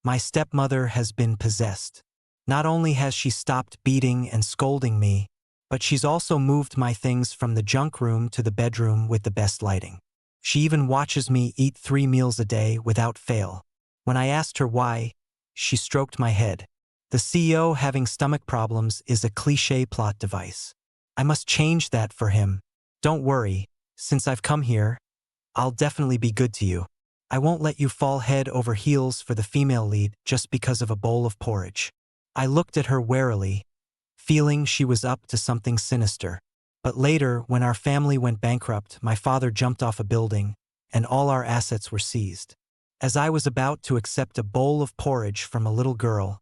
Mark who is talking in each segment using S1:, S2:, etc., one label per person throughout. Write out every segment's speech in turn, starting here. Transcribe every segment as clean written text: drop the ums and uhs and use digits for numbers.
S1: My stepmother has been possessed. Not only has she stopped beating and scolding me, but she's also moved my things from the junk room to the bedroom with the best lighting. She even watches me eat 3 meals a day without fail. When I asked her why, she stroked my head. The CEO having stomach problems is a cliché plot device. I must change that for him. Don't worry, since I've come here, I'll definitely be good to you. I won't let you fall head over heels for the female lead just because of a bowl of porridge. I looked at her warily, feeling she was up to something sinister. But later, when our family went bankrupt, my father jumped off a building, and all our assets were seized. As I was about to accept a bowl of porridge from a little girl,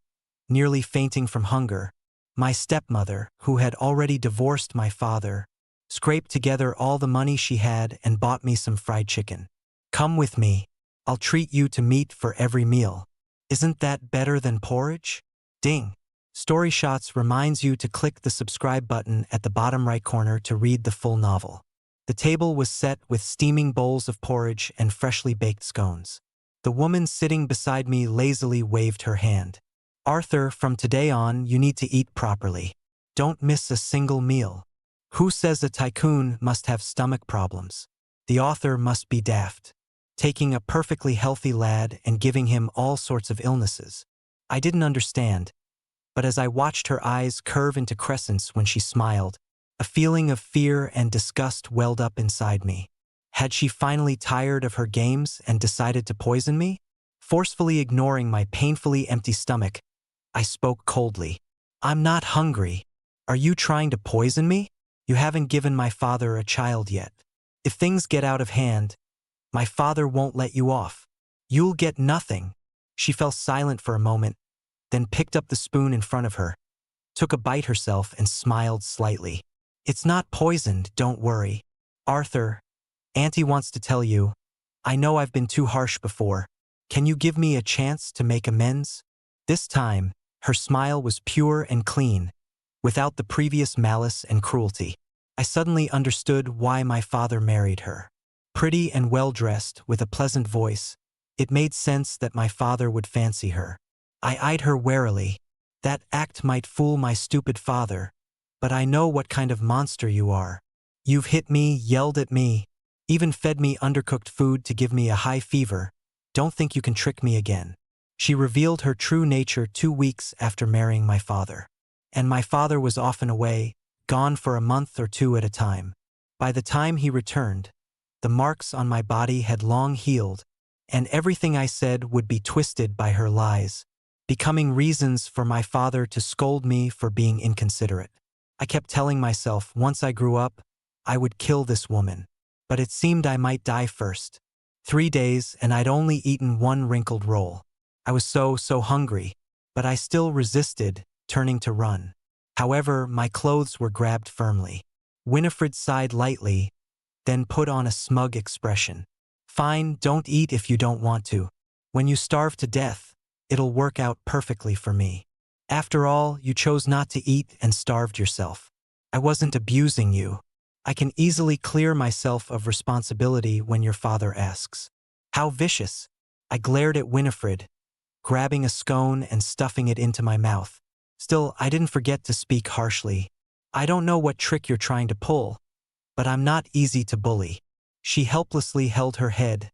S1: nearly fainting from hunger, my stepmother, who had already divorced my father, scraped together all the money she had and bought me some fried chicken. Come with me. I'll treat you to meat for every meal. Isn't that better than porridge? Ding. Story Shots reminds you to click the subscribe button at the bottom right corner to read the full novel. The table was set with steaming bowls of porridge and freshly baked scones. The woman sitting beside me lazily waved her hand. Arthur, from today on, you need to eat properly. Don't miss a single meal. Who says a tycoon must have stomach problems? The author must be daft, taking a perfectly healthy lad and giving him all sorts of illnesses. I didn't understand, but as I watched her eyes curve into crescents when she smiled, a feeling of fear and disgust welled up inside me. Had she finally tired of her games and decided to poison me? Forcefully ignoring my painfully empty stomach, I spoke coldly. I'm not hungry. Are you trying to poison me? You haven't given my father a child yet. If things get out of hand, my father won't let you off. You'll get nothing. She fell silent for a moment, then picked up the spoon in front of her, took a bite herself and smiled slightly. It's not poisoned, don't worry. Arthur, Auntie wants to tell you, I know I've been too harsh before. Can you give me a chance to make amends? This time, her smile was pure and clean, without the previous malice and cruelty. I suddenly understood why my father married her. Pretty and well-dressed, with a pleasant voice, it made sense that my father would fancy her. I eyed her warily. That act might fool my stupid father, but I know what kind of monster you are. You've hit me, yelled at me, even fed me undercooked food to give me a high fever. Don't think you can trick me again. She revealed her true nature 2 weeks after marrying my father. And my father was often away, gone for a month or 2 at a time. By the time he returned, the marks on my body had long healed, and everything I said would be twisted by her lies, becoming reasons for my father to scold me for being inconsiderate. I kept telling myself once I grew up, I would kill this woman, but it seemed I might die first. 3 days and I'd only eaten 1 wrinkled roll. I was so hungry, but I still resisted, turning to run. However, my clothes were grabbed firmly. Winifred sighed lightly, then put on a smug expression. Fine, don't eat if you don't want to. When you starve to death, it'll work out perfectly for me. After all, you chose not to eat and starved yourself. I wasn't abusing you. I can easily clear myself of responsibility when your father asks. How vicious. I glared at Winifred, grabbing a scone and stuffing it into my mouth. Still, I didn't forget to speak harshly. I don't know what trick you're trying to pull, but I'm not easy to bully. She helplessly held her head,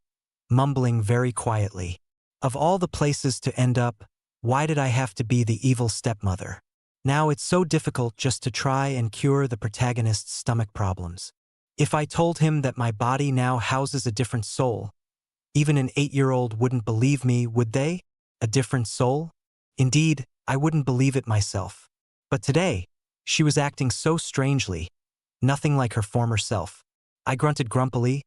S1: mumbling very quietly. Of all the places to end up, why did I have to be the evil stepmother? Now it's so difficult just to try and cure the protagonist's stomach problems. If I told him that my body now houses a different soul, even an 8-year-old wouldn't believe me, would they? A different soul? Indeed, I wouldn't believe it myself. But today, she was acting so strangely, nothing like her former self. I grunted grumpily,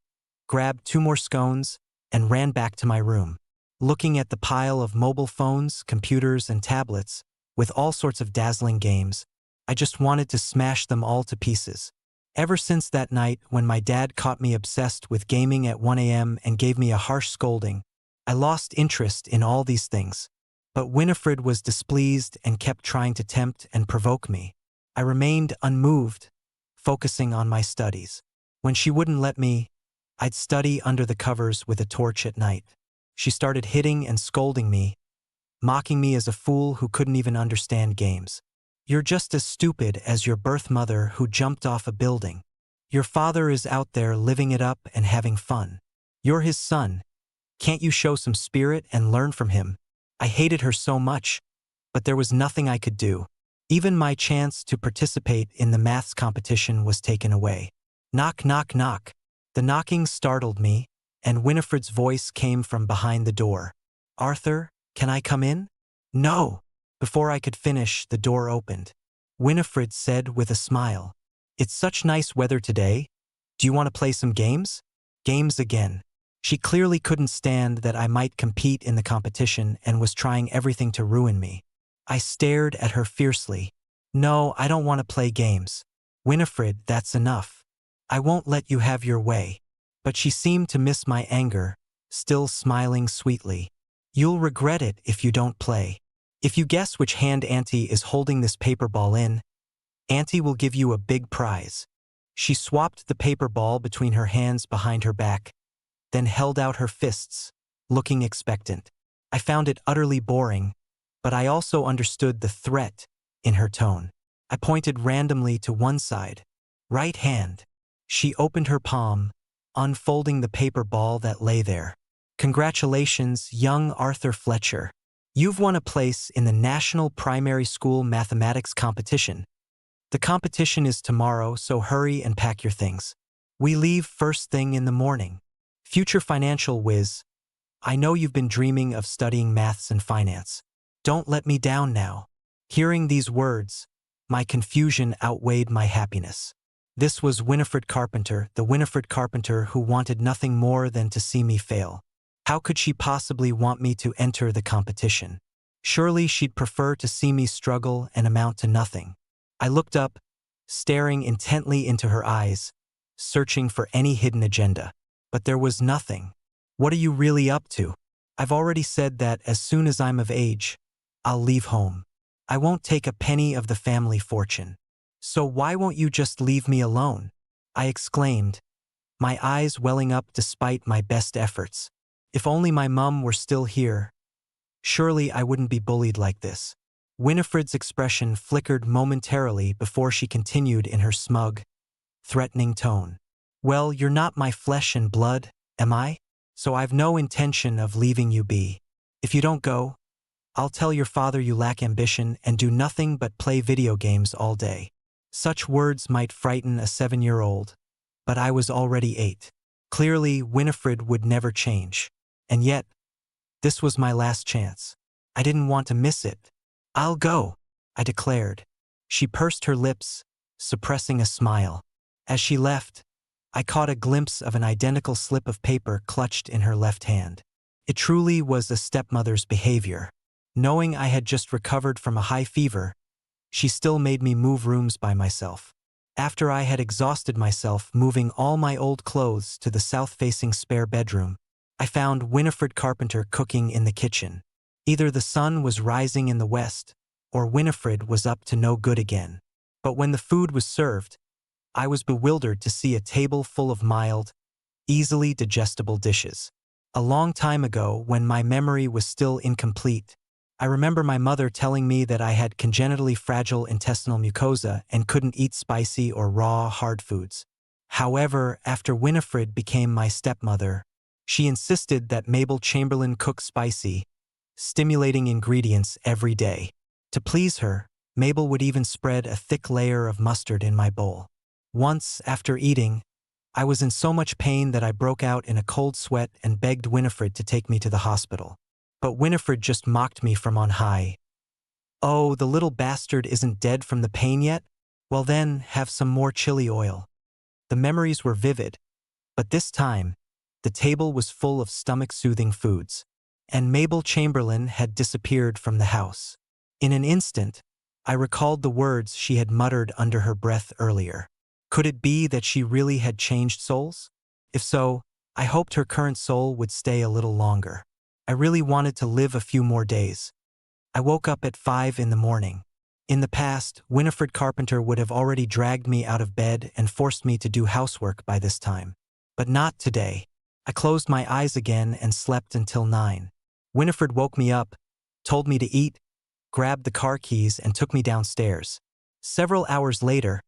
S1: grabbed 2 more scones, and ran back to my room. Looking at the pile of mobile phones, computers, and tablets, with all sorts of dazzling games, I just wanted to smash them all to pieces. Ever since that night when my dad caught me obsessed with gaming at 1 a.m. and gave me a harsh scolding, I lost interest in all these things. But Winifred was displeased and kept trying to tempt and provoke me. I remained unmoved, focusing on my studies. When she wouldn't let me, I'd study under the covers with a torch at night. She started hitting and scolding me, mocking me as a fool who couldn't even understand games. You're just as stupid as your birth mother who jumped off a building. Your father is out there living it up and having fun. You're his son. Can't you show some spirit and learn from him? I hated her so much, but there was nothing I could do. Even my chance to participate in the maths competition was taken away. Knock, knock, knock. The knocking startled me, and Winifred's voice came from behind the door. Arthur, can I come in? No. Before I could finish, the door opened. Winifred said with a smile, It's such nice weather today. Do you want to play some games? Games again. She clearly couldn't stand that I might compete in the competition and was trying everything to ruin me. I stared at her fiercely. No, I don't want to play games. Winifred, that's enough. I won't let you have your way. But she seemed to miss my anger, still smiling sweetly. You'll regret it if you don't play. If you guess which hand Auntie is holding this paper ball in, Auntie will give you a big prize. She swapped the paper ball between her hands behind her back, then held out her fists, looking expectant. I found it utterly boring, but I also understood the threat in her tone. I pointed randomly to one side. Right hand. She opened her palm, unfolding the paper ball that lay there. Congratulations, young Arthur Fletcher. You've won a place in the National Primary School Mathematics Competition. The competition is tomorrow, so hurry and pack your things. We leave first thing in the morning. Future financial whiz, I know you've been dreaming of studying maths and finance. Don't let me down now. Hearing these words, my confusion outweighed my happiness. This was Winifred Carpenter, the Winifred Carpenter who wanted nothing more than to see me fail. How could she possibly want me to enter the competition? Surely she'd prefer to see me struggle and amount to nothing. I looked up, staring intently into her eyes, searching for any hidden agenda. But there was nothing. What are you really up to? I've already said that as soon as I'm of age, I'll leave home. I won't take a penny of the family fortune. So why won't you just leave me alone? I exclaimed, my eyes welling up despite my best efforts. If only my mum were still here. Surely I wouldn't be bullied like this. Winifred's expression flickered momentarily before she continued in her smug, threatening tone. Well, you're not my flesh and blood, am I? So I've no intention of leaving you be. If you don't go, I'll tell your father you lack ambition and do nothing but play video games all day. Such words might frighten a 7-year-old, but I was already 8. Clearly, Winifred would never change. And yet, this was my last chance. I didn't want to miss it. I'll go, I declared. She pursed her lips, suppressing a smile. As she left, I caught a glimpse of an identical slip of paper clutched in her left hand. It truly was a stepmother's behavior. Knowing I had just recovered from a high fever, she still made me move rooms by myself. After I had exhausted myself moving all my old clothes to the south-facing spare bedroom, I found Winifred Carpenter cooking in the kitchen. Either the sun was rising in the west, or Winifred was up to no good again. But when the food was served, I was bewildered to see a table full of mild, easily digestible dishes. A long time ago, when my memory was still incomplete, I remember my mother telling me that I had congenitally fragile intestinal mucosa and couldn't eat spicy or raw, hard foods. However, after Winifred became my stepmother, she insisted that Mabel Chamberlain cook spicy, stimulating ingredients every day. To please her, Mabel would even spread a thick layer of mustard in my bowl. Once, after eating, I was in so much pain that I broke out in a cold sweat and begged Winifred to take me to the hospital. But Winifred just mocked me from on high. Oh, the little bastard isn't dead from the pain yet? Well then, have some more chili oil. The memories were vivid, but this time, the table was full of stomach-soothing foods, and Mabel Chamberlain had disappeared from the house. In an instant, I recalled the words she had muttered under her breath earlier. Could it be that she really had changed souls? If so, I hoped her current soul would stay a little longer. I really wanted to live a few more days. I woke up at 5 in the morning. In the past, Winifred Carpenter would have already dragged me out of bed and forced me to do housework by this time. But not today. I closed my eyes again and slept until 9. Winifred woke me up, told me to eat, grabbed the car keys, and took me downstairs. Several hours later,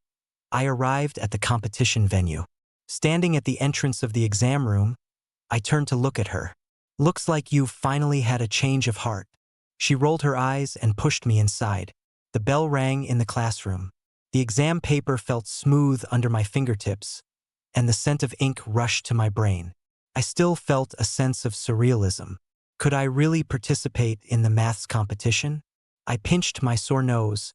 S1: I arrived at the competition venue. Standing at the entrance of the exam room, I turned to look at her. "Looks like you've finally had a change of heart." She rolled her eyes and pushed me inside. The bell rang in the classroom. The exam paper felt smooth under my fingertips, and the scent of ink rushed to my brain. I still felt a sense of surrealism. Could I really participate in the maths competition? I pinched my sore nose,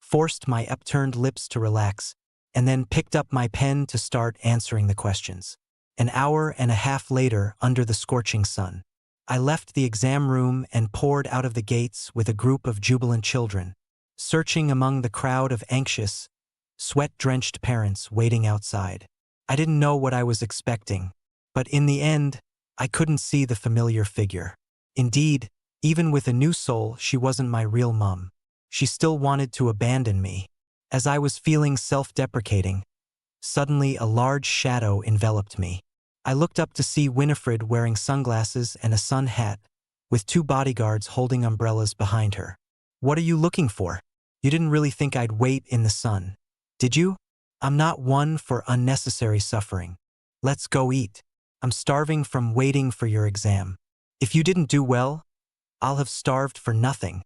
S1: forced my upturned lips to relax, and then picked up my pen to start answering the questions. An hour and a half later, under the scorching sun, I left the exam room and poured out of the gates with a group of jubilant children, searching among the crowd of anxious, sweat-drenched parents waiting outside. I didn't know what I was expecting, but in the end, I couldn't see the familiar figure. Indeed, even with a new soul, she wasn't my real mum. She still wanted to abandon me. As I was feeling self-deprecating, suddenly a large shadow enveloped me. I looked up to see Winifred wearing sunglasses and a sun hat, with two bodyguards holding umbrellas behind her. "What are you looking for? You didn't really think I'd wait in the sun, did you? I'm not one for unnecessary suffering. Let's go eat. I'm starving from waiting for your exam. If you didn't do well, I'll have starved for nothing,"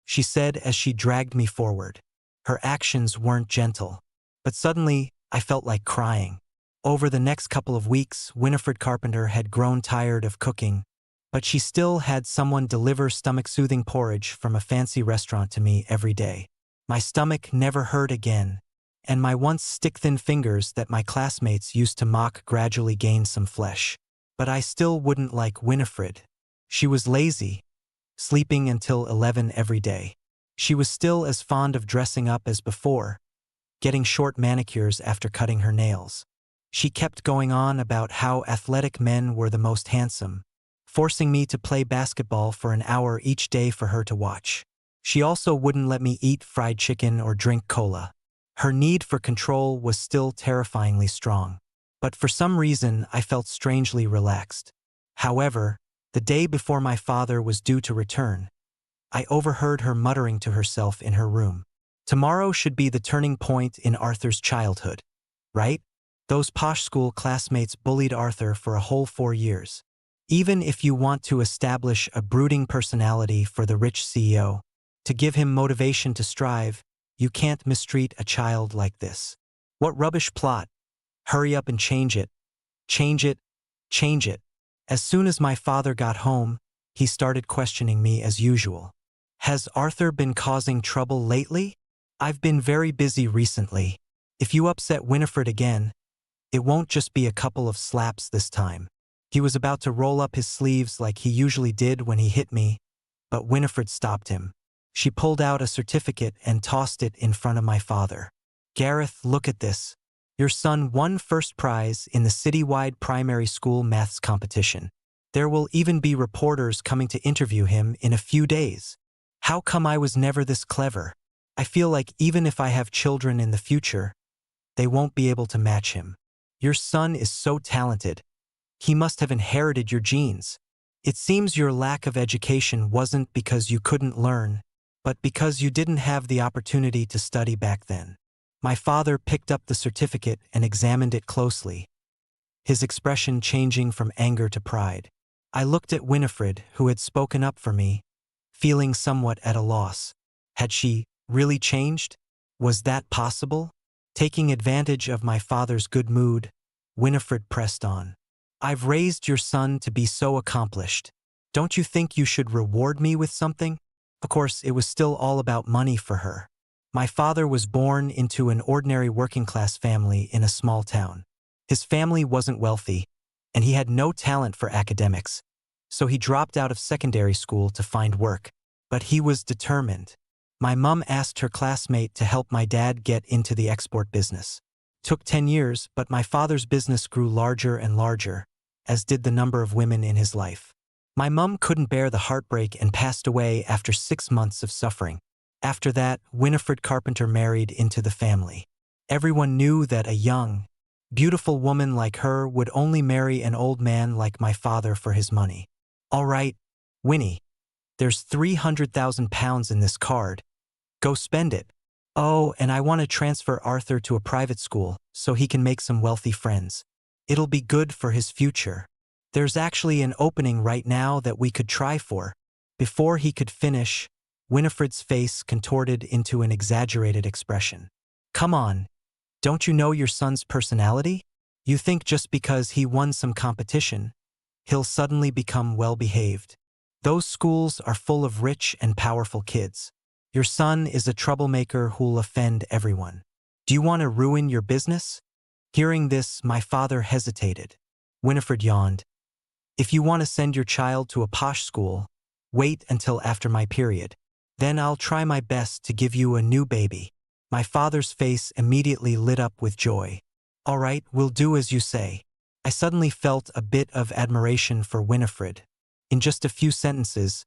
S1: she said as she dragged me forward. Her actions weren't gentle, but suddenly I felt like crying. Over the next couple of weeks, Winifred Carpenter had grown tired of cooking, but she still had someone deliver stomach-soothing porridge from a fancy restaurant to me every day. My stomach never hurt again, and my once stick-thin fingers that my classmates used to mock gradually gained some flesh. But I still wouldn't like Winifred. She was lazy, sleeping until 11 every day. She was still as fond of dressing up as before, getting short manicures after cutting her nails. She kept going on about how athletic men were the most handsome, forcing me to play basketball for an hour each day for her to watch. She also wouldn't let me eat fried chicken or drink cola. Her need for control was still terrifyingly strong, but for some reason I felt strangely relaxed. However, the day before my father was due to return, I overheard her muttering to herself in her room. "Tomorrow should be the turning point in Arthur's childhood, right? Those posh school classmates bullied Arthur for a whole 4 years. Even if you want to establish a brooding personality for the rich CEO, to give him motivation to strive, you can't mistreat a child like this. What rubbish plot. Hurry up and change it. Change it. Change it." As soon as my father got home, he started questioning me as usual. "Has Arthur been causing trouble lately? I've been very busy recently. If you upset Winifred again, it won't just be a couple of slaps this time." He was about to roll up his sleeves like he usually did when he hit me, but Winifred stopped him. She pulled out a certificate and tossed it in front of my father. "Gareth, look at this. Your son won first prize in the citywide primary school maths competition. There will even be reporters coming to interview him in a few days. How come I was never this clever? I feel like even if I have children in the future, they won't be able to match him. Your son is so talented. He must have inherited your genes. It seems your lack of education wasn't because you couldn't learn, but because you didn't have the opportunity to study back then." My father picked up the certificate and examined it closely, his expression changing from anger to pride. I looked at Winifred, who had spoken up for me, feeling somewhat at a loss. Had she really changed? Was that possible? Taking advantage of my father's good mood, Winifred pressed on. "I've raised your son to be so accomplished. Don't you think you should reward me with something?" Of course, it was still all about money for her. My father was born into an ordinary working-class family in a small town. His family wasn't wealthy, and he had no talent for academics, so he dropped out of secondary school to find work. But he was determined. My mum asked her classmate to help my dad get into the export business. Took 10 years, but my father's business grew larger and larger, as did the number of women in his life. My mum couldn't bear the heartbreak and passed away after 6 months of suffering. After that, Winifred Carpenter married into the family. Everyone knew that a young, beautiful woman like her would only marry an old man like my father for his money. "All right, Winnie, There's 300,000 pounds in this card. Go spend it. Oh, and I want to transfer Arthur to a private school so he can make some wealthy friends. It'll be good for his future. There's actually an opening right now that we could try for. Before he could finish, Winifred's face contorted into an exaggerated expression. Come on, don't you know your son's personality? You think just because he won some competition, he'll suddenly become well-behaved. Those schools are full of rich and powerful kids. Your son is a troublemaker who'll offend everyone. Do you want to ruin your business? Hearing this, my father hesitated. Winifred yawned. If you want to send your child to a posh school, wait until after my period. Then I'll try my best to give you a new baby. My father's face immediately lit up with joy. All right, we'll do as you say. I suddenly felt a bit of admiration for Winifred. In just a few sentences,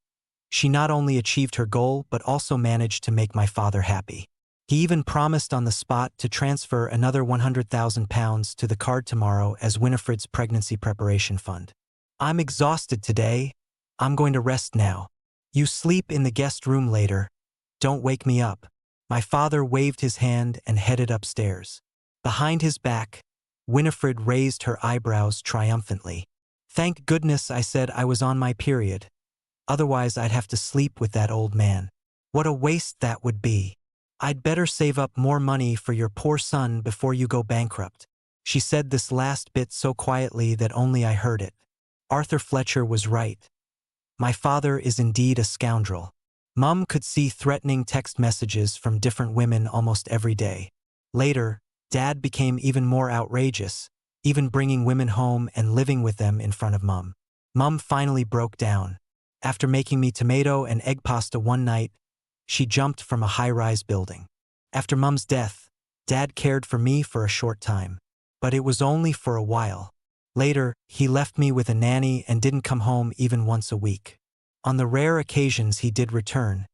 S1: she not only achieved her goal but also managed to make my father happy. He even promised on the spot to transfer another 100,000 pounds to the card tomorrow as Winifred's pregnancy preparation fund. I'm exhausted today. I'm going to rest now. You sleep in the guest room later. Don't wake me up. My father waved his hand and headed upstairs. Behind his back, Winifred raised her eyebrows triumphantly. Thank goodness I said I was on my period. Otherwise I'd have to sleep with that old man. What a waste that would be. I'd better save up more money for your poor son before you go bankrupt. She said this last bit so quietly that only I heard it. Arthur Fletcher was right. My father is indeed a scoundrel. Mum could see threatening text messages from different women almost every day. Later, Dad became even more outrageous, even bringing women home and living with them in front of Mum. Mum finally broke down. After making me tomato and egg pasta one night, she jumped from a high-rise building. After Mum's death, Dad cared for me for a short time. But it was only for a while. Later, he left me with a nanny and didn't come home even once a week. On the rare occasions he did return,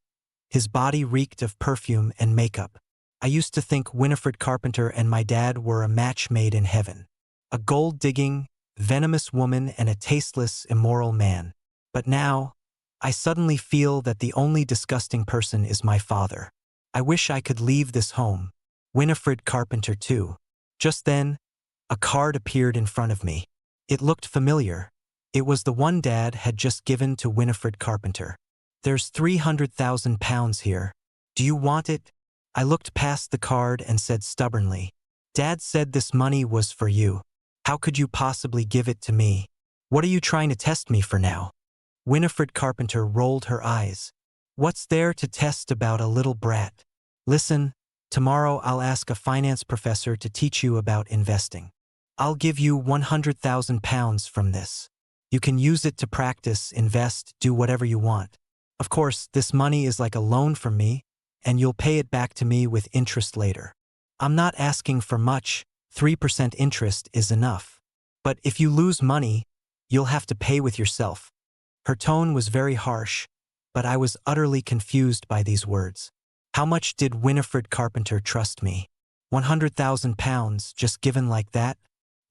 S1: his body reeked of perfume and makeup. I used to think Winifred Carpenter and my dad were a match made in heaven. A gold-digging, venomous woman and a tasteless, immoral man. But now, I suddenly feel that the only disgusting person is my father. I wish I could leave this home. Winifred Carpenter too. Just then, a card appeared in front of me. It looked familiar. It was the one Dad had just given to Winifred Carpenter. There's 300,000 pounds here. Do you want it? I looked past the card and said stubbornly, Dad said this money was for you. How could you possibly give it to me? What are you trying to test me for now? Winifred Carpenter rolled her eyes. What's there to test about a little brat? Listen, tomorrow I'll ask a finance professor to teach you about investing. I'll give you 100,000 pounds from this. You can use it to practice, invest, do whatever you want. Of course, this money is like a loan from me, and you'll pay it back to me with interest later. I'm not asking for much, 3% interest is enough. But if you lose money, you'll have to pay with yourself. Her tone was very harsh, but I was utterly confused by these words. How much did Winifred Carpenter trust me? 100,000 pounds just given like that?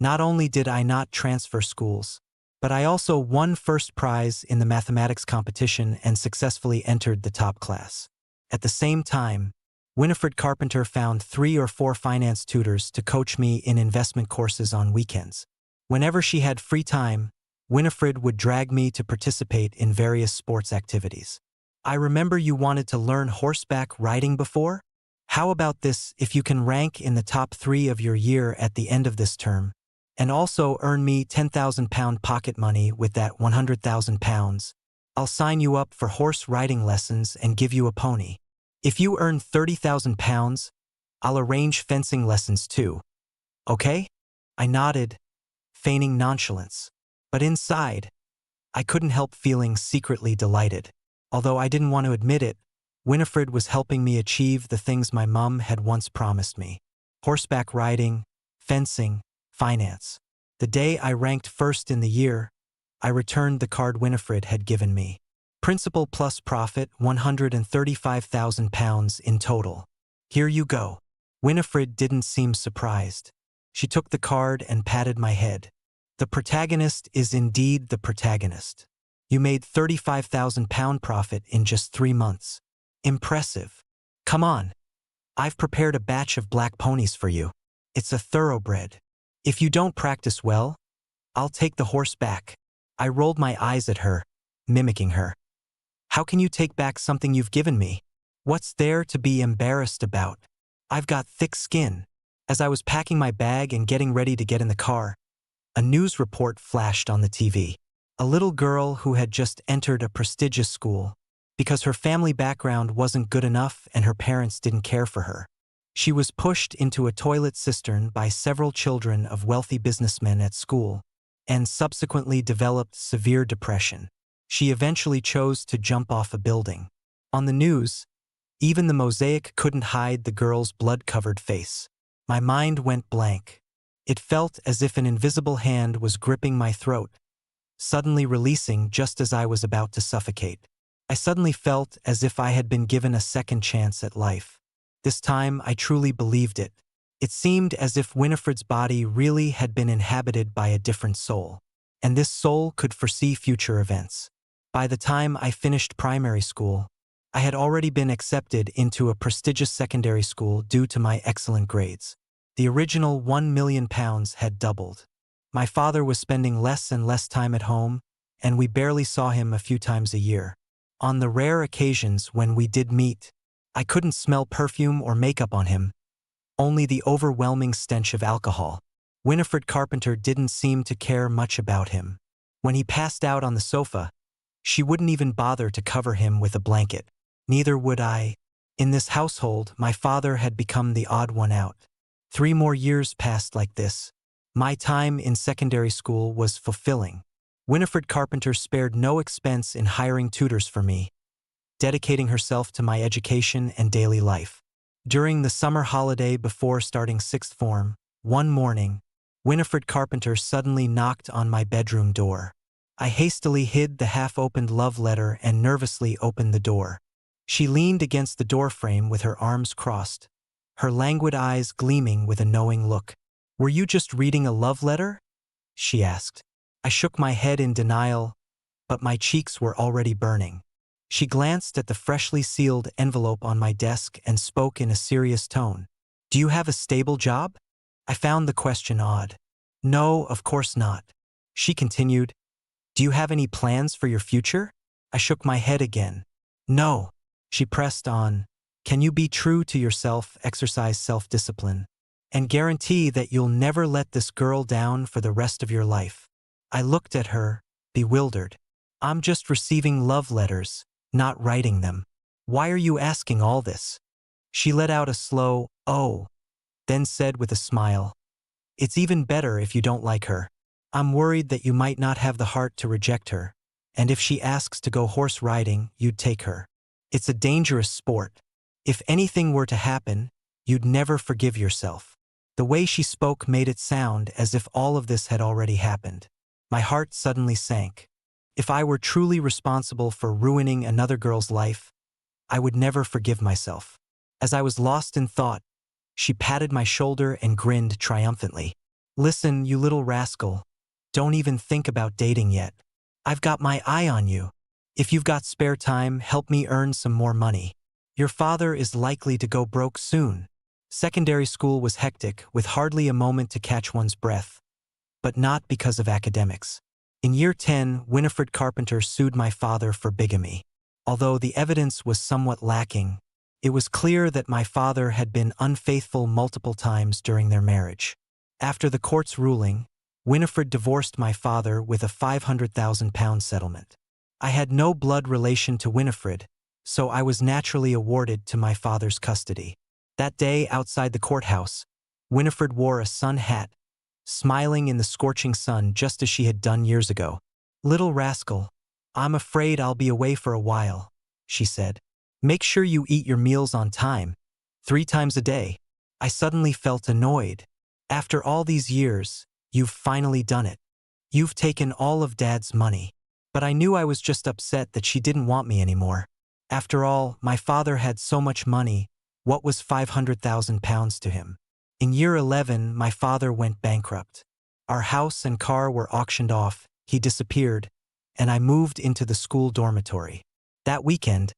S1: Not only did I not transfer schools, but I also won first prize in the mathematics competition and successfully entered the top class. At the same time, Winifred Carpenter found 3 or 4 finance tutors to coach me in investment courses on weekends. Whenever she had free time, Winifred would drag me to participate in various sports activities. I remember you wanted to learn horseback riding before? How about this if you can rank in the top 3 of your year at the end of this term, and also earn me £10,000 pocket money with that 100,000 pounds, I'll sign you up for horse riding lessons and give you a pony. If you earn 30,000 pounds, I'll arrange fencing lessons too. Okay? I nodded, feigning nonchalance. But inside, I couldn't help feeling secretly delighted. Although I didn't want to admit it, Winifred was helping me achieve the things my mum had once promised me. Horseback riding, fencing, finance. The day I ranked first in the year, I returned the card Winifred had given me. Principal plus profit, 135,000 pounds in total. Here you go. Winifred didn't seem surprised. She took the card and patted my head. The protagonist is indeed the protagonist. You made £35,000 profit in just 3 months. Impressive. Come on. I've prepared a batch of black ponies for you. It's a thoroughbred. If you don't practice well, I'll take the horse back. I rolled my eyes at her, mimicking her. How can you take back something you've given me? What's there to be embarrassed about? I've got thick skin. As I was packing my bag and getting ready to get in the car, a news report flashed on the TV. A little girl who had just entered a prestigious school because her family background wasn't good enough and her parents didn't care for her. She was pushed into a toilet cistern by several children of wealthy businessmen at school and subsequently developed severe depression. She eventually chose to jump off a building. On the news, even the mosaic couldn't hide the girl's blood-covered face. My mind went blank. It felt as if an invisible hand was gripping my throat, suddenly releasing just as I was about to suffocate. I suddenly felt as if I had been given a second chance at life. This time, I truly believed it. It seemed as if Winifred's body really had been inhabited by a different soul, and this soul could foresee future events. By the time I finished primary school, I had already been accepted into a prestigious secondary school due to my excellent grades. The original £1 million had doubled. My father was spending less and less time at home, and we barely saw him a few times a year. On the rare occasions when we did meet, I couldn't smell perfume or makeup on him, only the overwhelming stench of alcohol. Winifred Carpenter didn't seem to care much about him. When he passed out on the sofa, she wouldn't even bother to cover him with a blanket. Neither would I. In this household, my father had become the odd one out. 3 more years passed like this. My time in secondary school was fulfilling. Winifred Carpenter spared no expense in hiring tutors for me, dedicating herself to my education and daily life. During the summer holiday before starting 6th form, one morning, Winifred Carpenter suddenly knocked on my bedroom door. I hastily hid the half-opened love letter and nervously opened the door. She leaned against the doorframe with her arms crossed, her languid eyes gleaming with a knowing look. "Were you just reading a love letter?" she asked. I shook my head in denial, but my cheeks were already burning. She glanced at the freshly sealed envelope on my desk and spoke in a serious tone. "Do you have a stable job?" I found the question odd. "No, of course not." She continued, "Do you have any plans for your future?" I shook my head again. "No." She pressed on. "Can you be true to yourself, exercise self-discipline, and guarantee that you'll never let this girl down for the rest of your life?" I looked at her, bewildered. "I'm just receiving love letters, not writing them. Why are you asking all this?" She let out a slow, "Oh," then said with a smile, "It's even better if you don't like her. I'm worried that you might not have the heart to reject her, and if she asks to go horse riding, you'd take her. It's a dangerous sport. If anything were to happen, you'd never forgive yourself." The way she spoke made it sound as if all of this had already happened. My heart suddenly sank. If I were truly responsible for ruining another girl's life, I would never forgive myself. As I was lost in thought, she patted my shoulder and grinned triumphantly. "Listen, you little rascal. Don't even think about dating yet. I've got my eye on you. If you've got spare time, help me earn some more money. Your father is likely to go broke soon." Secondary school was hectic, with hardly a moment to catch one's breath, but not because of academics. In year 10, Winifred Carpenter sued my father for bigamy. Although the evidence was somewhat lacking, it was clear that my father had been unfaithful multiple times during their marriage. After the court's ruling, Winifred divorced my father with a £500,000 settlement. I had no blood relation to Winifred, so I was naturally awarded to my father's custody. That day outside the courthouse, Winifred wore a sun hat, smiling in the scorching sun just as she had done years ago. "Little rascal, I'm afraid I'll be away for a while," she said. "Make sure you eat your meals on time, 3 times a day." I suddenly felt annoyed. "After all these years, you've finally done it. You've taken all of Dad's money." But I knew I was just upset that she didn't want me anymore. After all, my father had so much money. What was £500,000 to him? In year 11, my father went bankrupt. Our house and car were auctioned off. He disappeared, and I moved into the school dormitory. That weekend,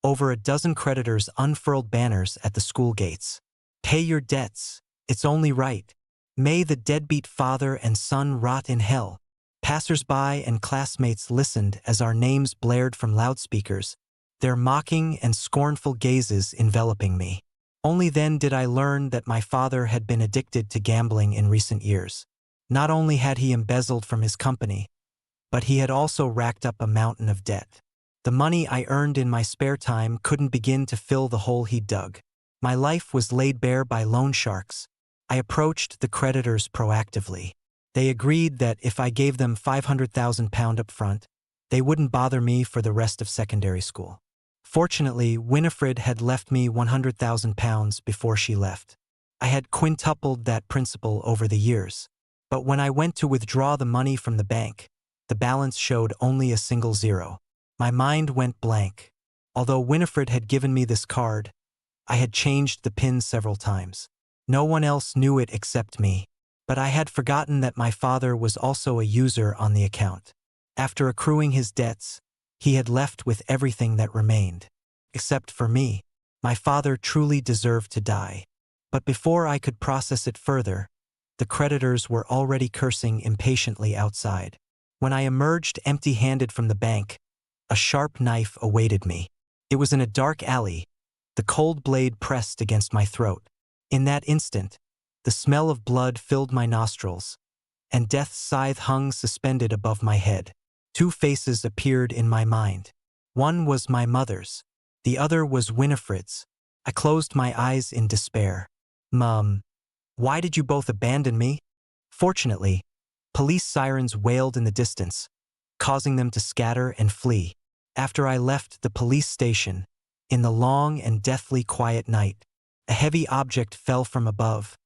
S1: over a dozen creditors unfurled banners at the school gates. Pay your debts. It's only right. May the deadbeat father and son rot in hell. Passers-by and classmates listened as our names blared from loudspeakers, their mocking and scornful gazes enveloping me. Only then did I learn that my father had been addicted to gambling in recent years. Not only had he embezzled from his company, but he had also racked up a mountain of debt. The money I earned in my spare time couldn't begin to fill the hole he dug. My life was laid bare by loan sharks. I approached the creditors proactively. They agreed that if I gave them £500,000 up front, they wouldn't bother me for the rest of secondary school. Fortunately, Winifred had left me £100,000 before she left. I had quintupled that principal over the years. But when I went to withdraw the money from the bank, the balance showed only a single zero. My mind went blank. Although Winifred had given me this card, I had changed the PIN several times. No one else knew it except me. But I had forgotten that my father was also a user on the account. After accruing his debts, he had left with everything that remained. Except for me. My father truly deserved to die. But before I could process it further, the creditors were already cursing impatiently outside. When I emerged empty-handed from the bank, a sharp knife awaited me. It was in a dark alley, the cold blade pressed against my throat. In that instant, the smell of blood filled my nostrils, and death's scythe hung suspended above my head. Two faces appeared in my mind. One was my mother's. The other was Winifred's. I closed my eyes in despair. Mum, why did you both abandon me? Fortunately, police sirens wailed in the distance, causing them to scatter and flee. After I left the police station, in the long and deathly quiet night, a heavy object fell from above,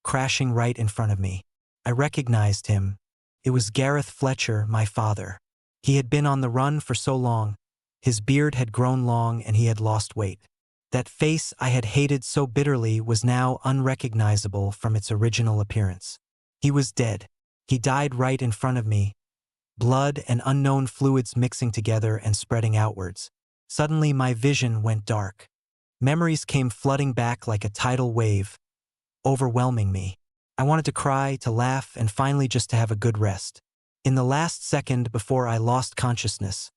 S1: crashing right in front of me. I recognized him. It was Gareth Fletcher, my father. He had been on the run for so long. His beard had grown long and he had lost weight. That face I had hated so bitterly was now unrecognizable from its original appearance. He was dead. He died right in front of me, blood and unknown fluids mixing together and spreading outwards. Suddenly my vision went dark. Memories came flooding back like a tidal wave, overwhelming me. I wanted to cry, to laugh, and finally just to have a good rest. In the last second before I lost consciousness,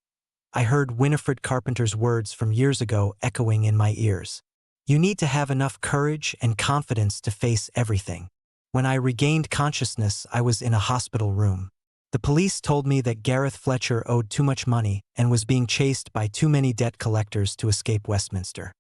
S1: I heard Winifred Carpenter's words from years ago echoing in my ears. You need to have enough courage and confidence to face everything. When I regained consciousness, I was in a hospital room. The police told me that Gareth Fletcher owed too much money and was being chased by too many debt collectors to escape Westminster.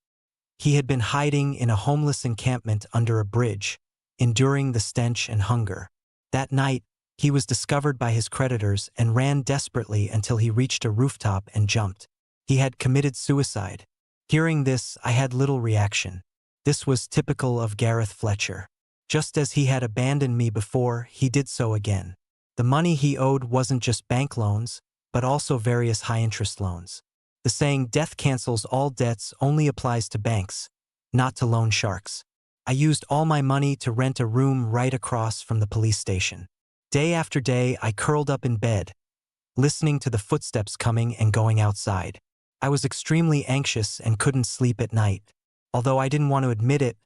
S1: He had been hiding in a homeless encampment under a bridge, enduring the stench and hunger. That night, he was discovered by his creditors and ran desperately until he reached a rooftop and jumped. He had committed suicide. Hearing this, I had little reaction. This was typical of Gareth Fletcher. Just as he had abandoned me before, he did so again. The money he owed wasn't just bank loans, but also various high-interest loans. The saying, "death cancels all debts," only applies to banks, not to loan sharks. I used all my money to rent a room right across from the police station. Day after day, I curled up in bed, listening to the footsteps coming and going outside. I was extremely anxious and couldn't sleep at night. Although I didn't want to admit it,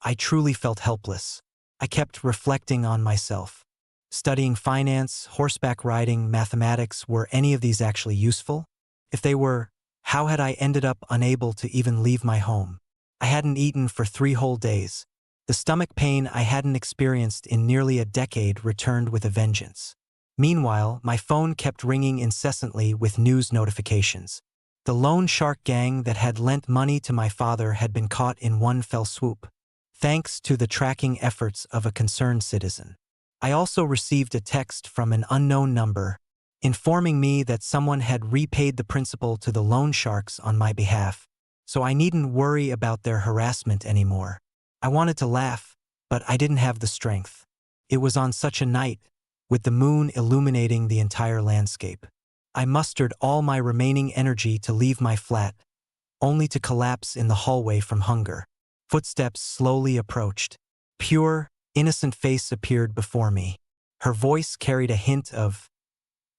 S1: I truly felt helpless. I kept reflecting on myself. Studying finance, horseback riding, mathematics, were any of these actually useful? If they were, how had I ended up unable to even leave my home? I hadn't eaten for 3 whole days. The stomach pain I hadn't experienced in nearly a decade returned with a vengeance. Meanwhile, my phone kept ringing incessantly with news notifications. The loan shark gang that had lent money to my father had been caught in one fell swoop, thanks to the tracking efforts of a concerned citizen. I also received a text from an unknown number, informing me that someone had repaid the principal to the loan sharks on my behalf, so I needn't worry about their harassment anymore. I wanted to laugh, but I didn't have the strength. It was on such a night, with the moon illuminating the entire landscape. I mustered all my remaining energy to leave my flat, only to collapse in the hallway from hunger. Footsteps slowly approached. Pure, innocent face appeared before me. Her voice carried a hint of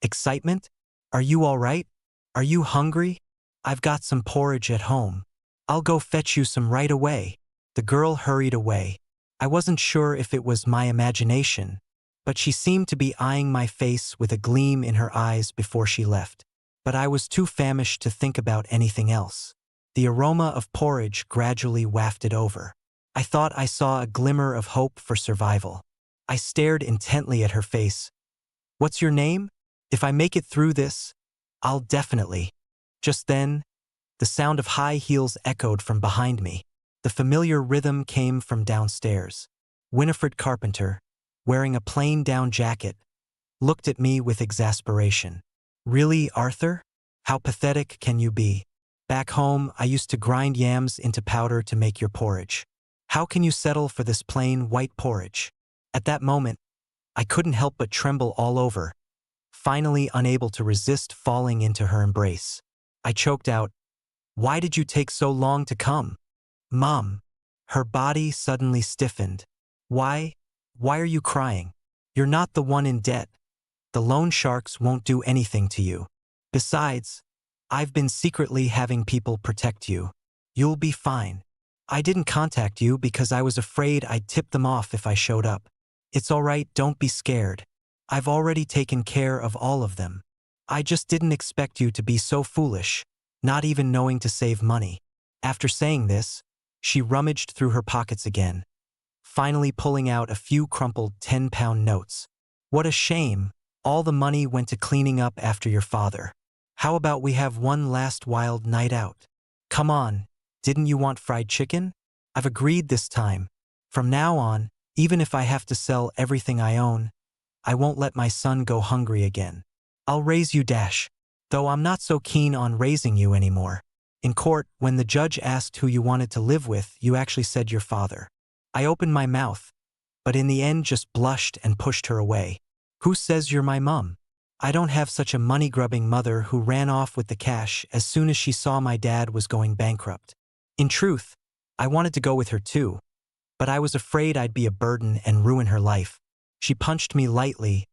S1: excitement. Are you all right? Are you hungry? I've got some porridge at home. I'll go fetch you some right away." The girl hurried away. I wasn't sure if it was my imagination, but she seemed to be eyeing my face with a gleam in her eyes before she left. But I was too famished to think about anything else. The aroma of porridge gradually wafted over. I thought I saw a glimmer of hope for survival. I stared intently at her face. "What's your name? If I make it through this, I'll definitely." Just then, the sound of high heels echoed from behind me. The familiar rhythm came from downstairs. Winifred Carpenter, wearing a plain down jacket, looked at me with exasperation. "Really, Arthur? How pathetic can you be? Back home, I used to grind yams into powder to make your porridge. How can you settle for this plain white porridge?" At that moment, I couldn't help but tremble all over, finally unable to resist falling into her embrace. I choked out, "Why did you take so long to come, Mom?" Her body suddenly stiffened. Why are you crying? You're not the one in debt. The loan sharks won't do anything to you. Besides, I've been secretly having people protect you. You'll be fine. I didn't contact you because I was afraid I'd tip them off if I showed up. It's all right, don't be scared. I've already taken care of all of them. I just didn't expect you to be so foolish, not even knowing to save money." After saying this, she rummaged through her pockets again, finally pulling out a few crumpled 10-pound notes. "What a shame. All the money went to cleaning up after your father. How about we have one last wild night out? Come on, didn't you want fried chicken? I've agreed this time. From now on, even if I have to sell everything I own, I won't let my son go hungry again. I'll raise you, though I'm not so keen on raising you anymore. In court, when the judge asked who you wanted to live with, you actually said your father. I opened my mouth, but in the end just blushed and pushed her away. Who says you're my mum? I don't have such a money-grubbing mother who ran off with the cash as soon as she saw my dad was going bankrupt. In truth, I wanted to go with her too, but I was afraid I'd be a burden and ruin her life." She punched me lightly,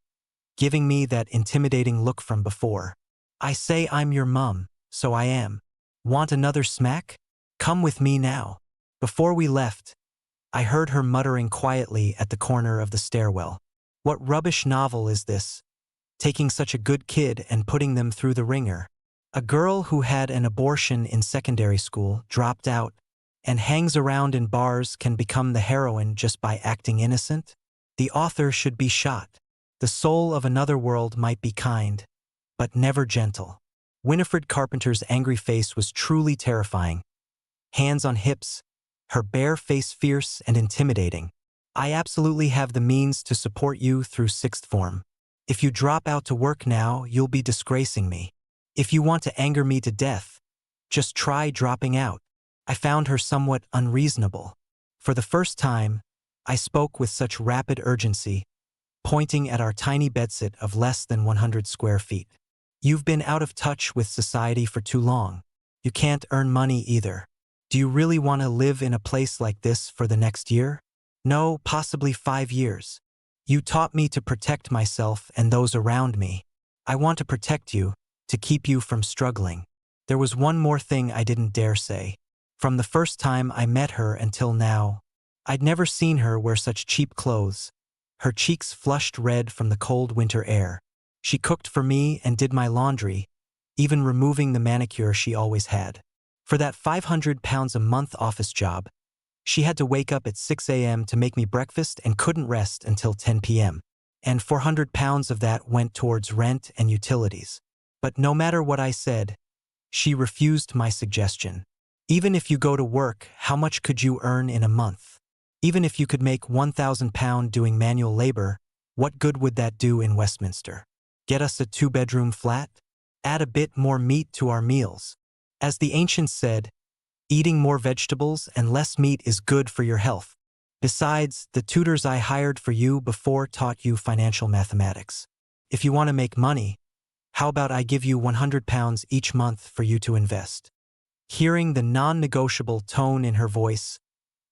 S1: giving me that intimidating look from before. "I say I'm your mum, so I am. Want another smack? Come with me now." Before we left, I heard her muttering quietly at the corner of the stairwell. "What rubbish novel is this? Taking such a good kid and putting them through the ringer. A girl who had an abortion in secondary school, dropped out, and hangs around in bars can become the heroine just by acting innocent? The author should be shot. The soul of another world might be kind, but never gentle." Winifred Carpenter's angry face was truly terrifying. Hands on hips, her bare face fierce and intimidating. "I absolutely have the means to support you through sixth form. If you drop out to work now, you'll be disgracing me. If you want to anger me to death, just try dropping out." I found her somewhat unreasonable. For the first time, I spoke with such rapid urgency, pointing at our tiny bedsit of less than 100 square feet. "You've been out of touch with society for too long. You can't earn money either. Do you really want to live in a place like this for the next year? No, possibly 5 years. You taught me to protect myself and those around me. I want to protect you, to keep you from struggling." There was one more thing I didn't dare say. From the first time I met her until now, I'd never seen her wear such cheap clothes. Her cheeks flushed red from the cold winter air. She cooked for me and did my laundry, even removing the manicure she always had. For that 500 pounds a month office job, she had to wake up at 6 a.m. to make me breakfast and couldn't rest until 10 p.m. And 400 pounds of that went towards rent and utilities. But no matter what I said, she refused my suggestion. "Even if you go to work, how much could you earn in a month? Even if you could make £1,000 doing manual labor, what good would that do in Westminster? Get us a 2-bedroom flat? Add a bit more meat to our meals. As the ancients said, eating more vegetables and less meat is good for your health. Besides, the tutors I hired for you before taught you financial mathematics. If you want to make money, how about I give you £100 each month for you to invest?" Hearing the non-negotiable tone in her voice,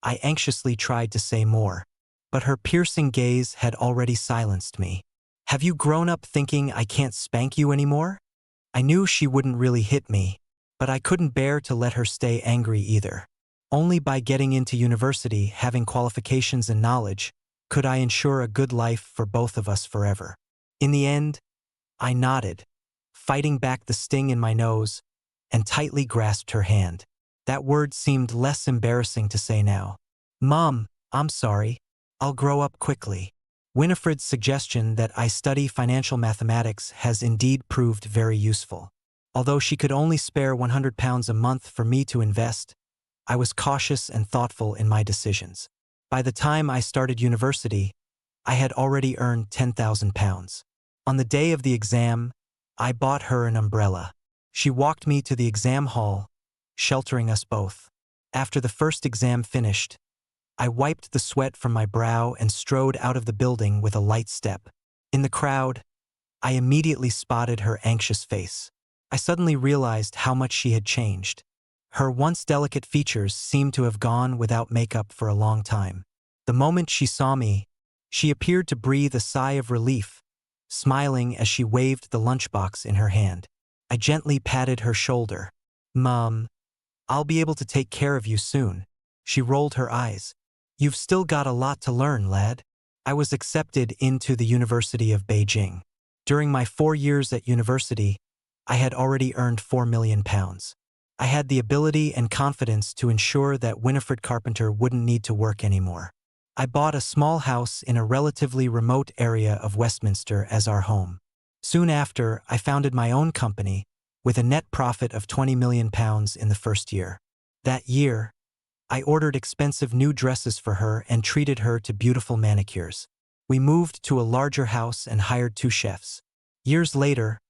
S1: I anxiously tried to say more, but her piercing gaze had already silenced me. "Have you grown up thinking I can't spank you anymore? I knew she wouldn't really hit me, but I couldn't bear to let her stay angry either. Only by getting into university, having qualifications and knowledge, could I ensure a good life for both of us forever. In the end, I nodded, fighting back the sting in my nose, and tightly grasped her hand. That word seemed less embarrassing to say now. Mom, I'm sorry. I'll grow up quickly. Winifred's suggestion that I study financial mathematics has indeed proved very useful. Although she could only spare £100 a month for me to invest, I was cautious and thoughtful in my decisions. By the time I started university, I had already earned £10,000. On the day of the exam, I bought her an umbrella. She walked me to the exam hall, sheltering us both. After the first exam finished, I wiped the sweat from my brow and strode out of the building with a light step. In the crowd, I immediately spotted her anxious face. I suddenly realized how much she had changed. Her once delicate features seemed to have gone without makeup for a long time. The moment she saw me, she appeared to breathe a sigh of relief, smiling as she waved the lunchbox in her hand. I gently patted her shoulder. Mom, I'll be able to take care of you soon. She rolled her eyes. You've still got a lot to learn, lad. I was accepted into the University of Beijing. During my 4 years at university, I had already earned £4 million. I had the ability and confidence to ensure that Winifred Carpenter wouldn't need to work anymore. I bought a small house in a relatively remote area of Westminster as our home. Soon after, I founded my own company, with a net profit of £20 million in the first year. That year, I ordered expensive new dresses for her and treated her to beautiful manicures. We moved to a larger house and hired 2 chefs. Years later,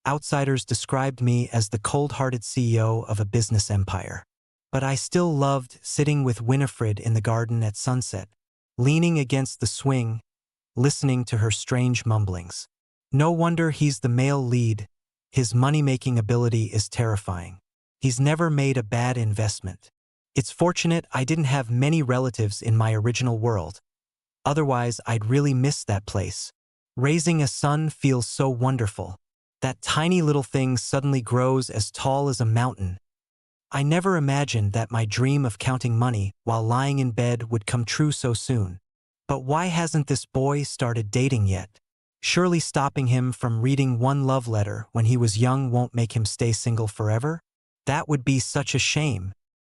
S1: outsiders described me as the cold-hearted CEO of a business empire. But I still loved sitting with Winifred in the garden at sunset, leaning against the swing, listening to her strange mumblings. No wonder he's the male lead. His money-making ability is terrifying. He's never made a bad investment. It's fortunate I didn't have many relatives in my original world. Otherwise, I'd really miss that place. Raising a son feels so wonderful. That tiny little thing suddenly grows as tall as a mountain. I never imagined that my dream of counting money while lying in bed would come true so soon. But why hasn't this boy started dating yet? Surely stopping him from reading one love letter when he was young won't make him stay single forever? That would be such a shame.